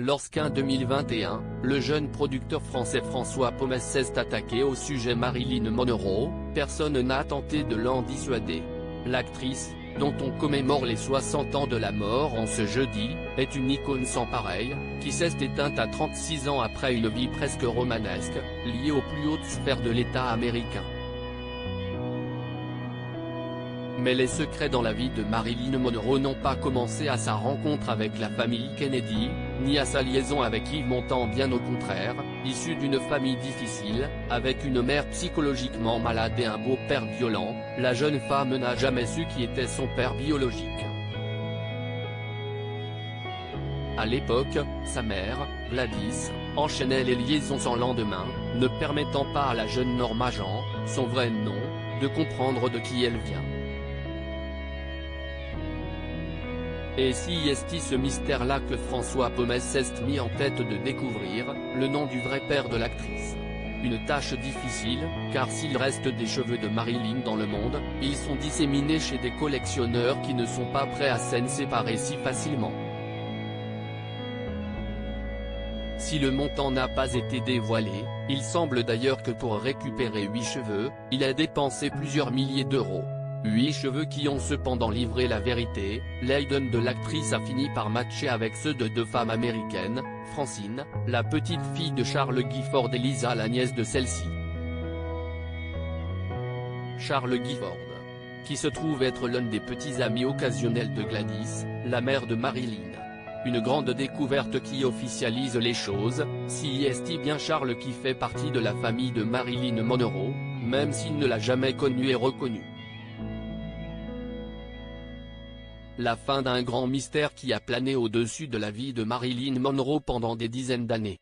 Lorsqu'en 2021, le jeune producteur français François Pommes s'est attaqué au sujet Marilyn Monroe, personne n'a tenté de l'en dissuader. L'actrice, dont on commémore les 60 ans de la mort en ce jeudi, est une icône sans pareil, qui s'est éteinte à 36 ans après une vie presque romanesque, liée aux plus hautes sphères de l'État américain. Mais les secrets dans la vie de Marilyn Monroe n'ont pas commencé à sa rencontre avec la famille Kennedy, ni à sa liaison avec Yves Montand, bien au contraire, issue d'une famille difficile, avec une mère psychologiquement malade et un beau-père violent, la jeune femme n'a jamais su qui était son père biologique. À l'époque, sa mère, Gladys, enchaînait les liaisons sans lendemain, ne permettant pas à la jeune Norma Jean, son vrai nom, de comprendre de qui elle vient. Et si est ce mystère-là que François Pommes s'est mis en tête de découvrir, le nom du vrai père de l'actrice. Une tâche difficile, car s'il reste des cheveux de Marilyn dans le monde, ils sont disséminés chez des collectionneurs qui ne sont pas prêts à s'en séparer si facilement. Si le montant n'a pas été dévoilé, il semble d'ailleurs que pour récupérer 8 cheveux, il a dépensé plusieurs milliers d'euros. 8 cheveux qui ont cependant livré la vérité, l'ADN de l'actrice a fini par matcher avec ceux de deux femmes américaines, Francine, la petite fille de Charles Gifford et Lisa, la nièce de celle-ci. Charles Gifford, qui se trouve être l'un des petits amis occasionnels de Gladys, la mère de Marilyn. Une grande découverte qui officialise les choses, si est bien Charles qui fait partie de la famille de Marilyn Monroe, même s'il ne l'a jamais connue et reconnue. La fin d'un grand mystère qui a plané au-dessus de la vie de Marilyn Monroe pendant des dizaines d'années.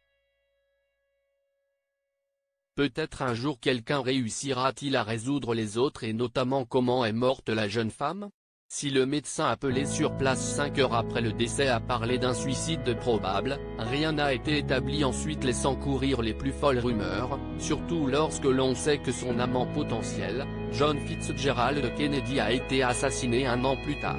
Peut-être un jour quelqu'un réussira-t-il à résoudre les autres et notamment comment est morte la jeune femme? Si le médecin appelé sur place 5 heures après le décès a parlé d'un suicide probable, rien n'a été établi ensuite, laissant courir les plus folles rumeurs, surtout lorsque l'on sait que son amant potentiel, John Fitzgerald Kennedy, a été assassiné un an plus tard.